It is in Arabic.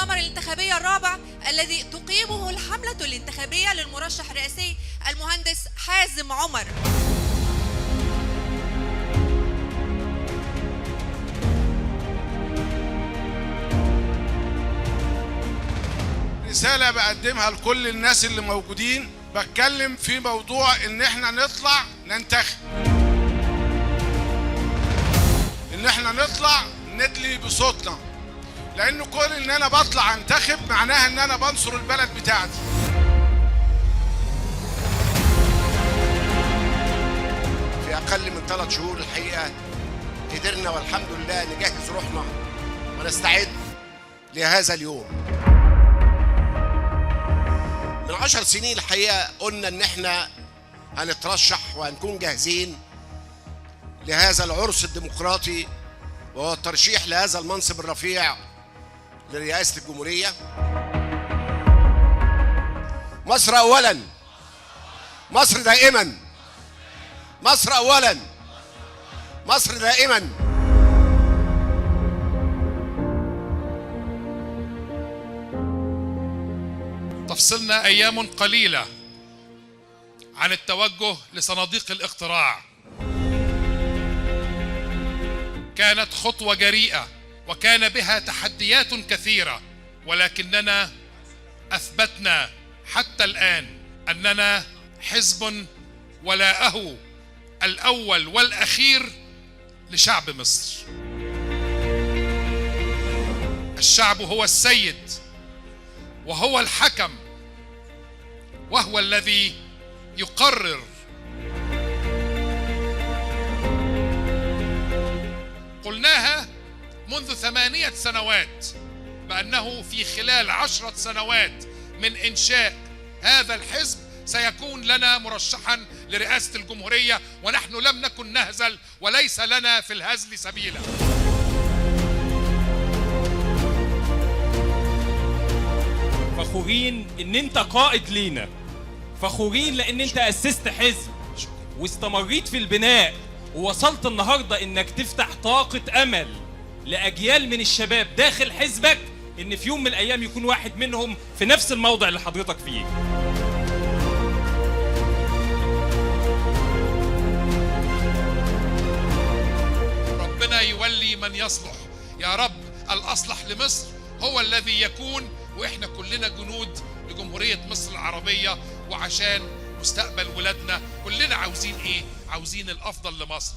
المؤتمر الانتخابي الرابع الذي تقيمه الحملة الانتخابية للمرشح الرئاسي المهندس حازم عمر. رسالة بقدمها لكل الناس اللي موجودين، بتكلم في موضوع ان احنا نطلع ننتخب، ان احنا نطلع ندلي بصوتنا، لان كل ان انا بطلع انتخب معناها ان انا بنصر البلد بتاعتي. في اقل من 3 شهور الحقيقة قدرنا والحمد لله نجهز روحنا ونستعد لهذا اليوم. من 10 سنين الحقيقة قلنا ان احنا هنترشح وهنكون جاهزين لهذا العرس الديمقراطي، وهو الترشيح لهذا المنصب الرفيع لرئاسة الجمهورية. مصر أولاً، مصر دائماً، مصر أولاً، مصر دائماً. تفصلنا أيام قليلة عن التوجه لصناديق الاقتراع. كانت خطوة جريئة وكان بها تحديات كثيرة، ولكننا أثبتنا حتى الآن أننا حزب ولاءه الأول والأخير لشعب مصر. الشعب هو السيد وهو الحكم، وهو الذي يقرر. قلناها منذ 8 سنوات بأنه في خلال 10 سنوات من إنشاء هذا الحزب سيكون لنا مرشحا لرئاسة الجمهورية، ونحن لم نكن نهزل وليس لنا في الهزل سبيلا. فخورين ان انت قائد لينا، فخورين لان انت اسست حزب واستمريت في البناء، ووصلت النهارده انك تفتح طاقة امل لاجيال من الشباب داخل حزبك، ان في يوم من الايام يكون واحد منهم في نفس الموضع اللي حضرتك فيه. ربنا يولي من يصلح يا رب. الأصلح لمصر هو الذي يكون، وإحنا كلنا جنود لجمهورية مصر العربية، وعشان مستقبل ولادنا كلنا عاوزين إيه؟ عاوزين الأفضل لمصر.